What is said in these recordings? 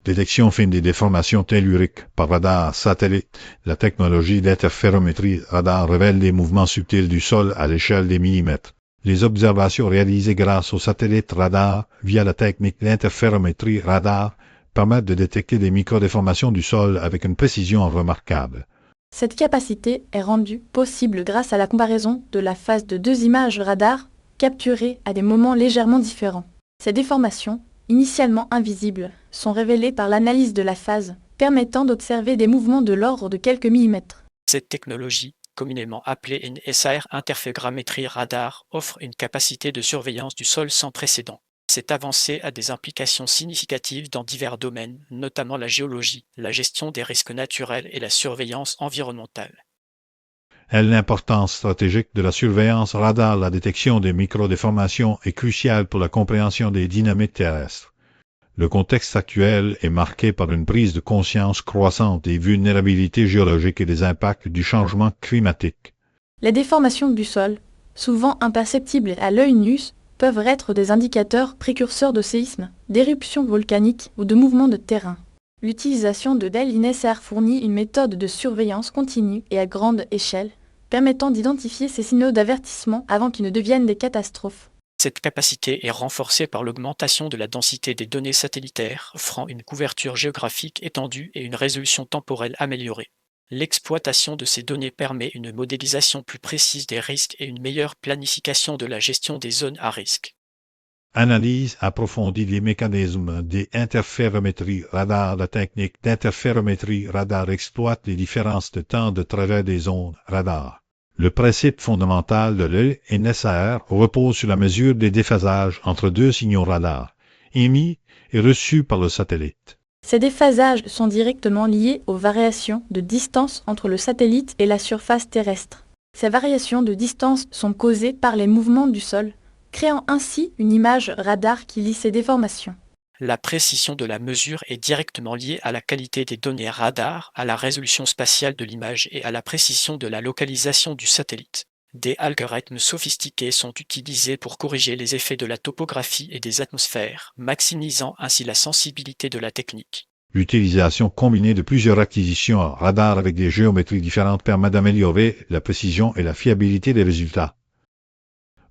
détection fine des déformations telluriques par radar satellite. La technologie d'interférométrie radar révèle les mouvements subtils du sol à l'échelle des millimètres. Les observations réalisées grâce aux satellites radar via la technique d'interférométrie radar permettent de détecter des microdéformations du sol avec une précision remarquable. Cette capacité est rendue possible grâce à la comparaison de la phase de deux images radar capturées à des moments légèrement différents. Ces déformations, initialement invisibles, sont révélées par l'analyse de la phase, permettant d'observer des mouvements de l'ordre de quelques millimètres. Cette technologie, communément appelée une SAR interférogrammétrie radar, offre une capacité de surveillance du sol sans précédent. Cette avancée a des implications significatives dans divers domaines, notamment la géologie, la gestion des risques naturels et la surveillance environnementale. L'importance stratégique de la surveillance radar, la détection des microdéformations est cruciale pour la compréhension des dynamiques terrestres. Le contexte actuel est marqué par une prise de conscience croissante des vulnérabilités géologiques et des impacts du changement climatique. Les déformations du sol, souvent imperceptibles à l'œil nu, peuvent être des indicateurs précurseurs de séismes, d'éruptions volcaniques ou de mouvements de terrain. L'utilisation de DEL-INSR fournit une méthode de surveillance continue et à grande échelle, permettant d'identifier ces signaux d'avertissement avant qu'ils ne deviennent des catastrophes. Cette capacité est renforcée par l'augmentation de la densité des données satellitaires, offrant une couverture géographique étendue et une résolution temporelle améliorée. L'exploitation de ces données permet une modélisation plus précise des risques et une meilleure planification de la gestion des zones à risque. Analyse approfondie des mécanismes des interférométries radar. La technique d'interférométrie radar exploite les différences de temps de travers des ondes radar. Le principe fondamental de l'ENSR repose sur la mesure des déphasages entre deux signaux radar, émis et reçus par le satellite. Ces déphasages sont directement liés aux variations de distance entre le satellite et la surface terrestre. Ces variations de distance sont causées par les mouvements du sol, créant ainsi une image radar qui lie ces déformations. La précision de la mesure est directement liée à la qualité des données radar, à la résolution spatiale de l'image et à la précision de la localisation du satellite. Des algorithmes sophistiqués sont utilisés pour corriger les effets de la topographie et des atmosphères, maximisant ainsi la sensibilité de la technique. L'utilisation combinée de plusieurs acquisitions radar avec des géométries différentes permet d'améliorer la précision et la fiabilité des résultats.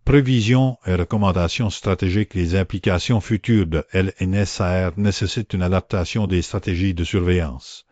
Prévisions et recommandations stratégiques. Les implications futures de l'NSR nécessitent une adaptation des stratégies de surveillance.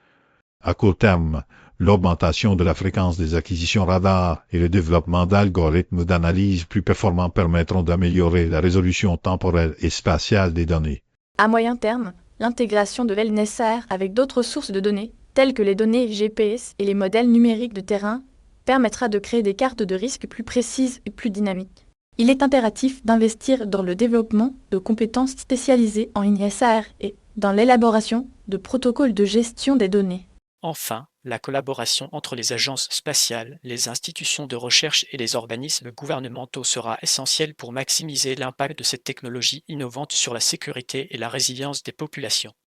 À court terme, l'augmentation de la fréquence des acquisitions radar et le développement d'algorithmes d'analyse plus performants permettront d'améliorer la résolution temporelle et spatiale des données. À moyen terme, l'intégration de l'NSR avec d'autres sources de données, telles que les données GPS et les modèles numériques de terrain, permettra de créer des cartes de risque plus précises et plus dynamiques. Il est impératif d'investir dans le développement de compétences spécialisées en INSR et dans l'élaboration de protocoles de gestion des données. Enfin, la collaboration entre les agences spatiales, les institutions de recherche et les organismes gouvernementaux sera essentielle pour maximiser l'impact de cette technologie innovante sur la sécurité et la résilience des populations.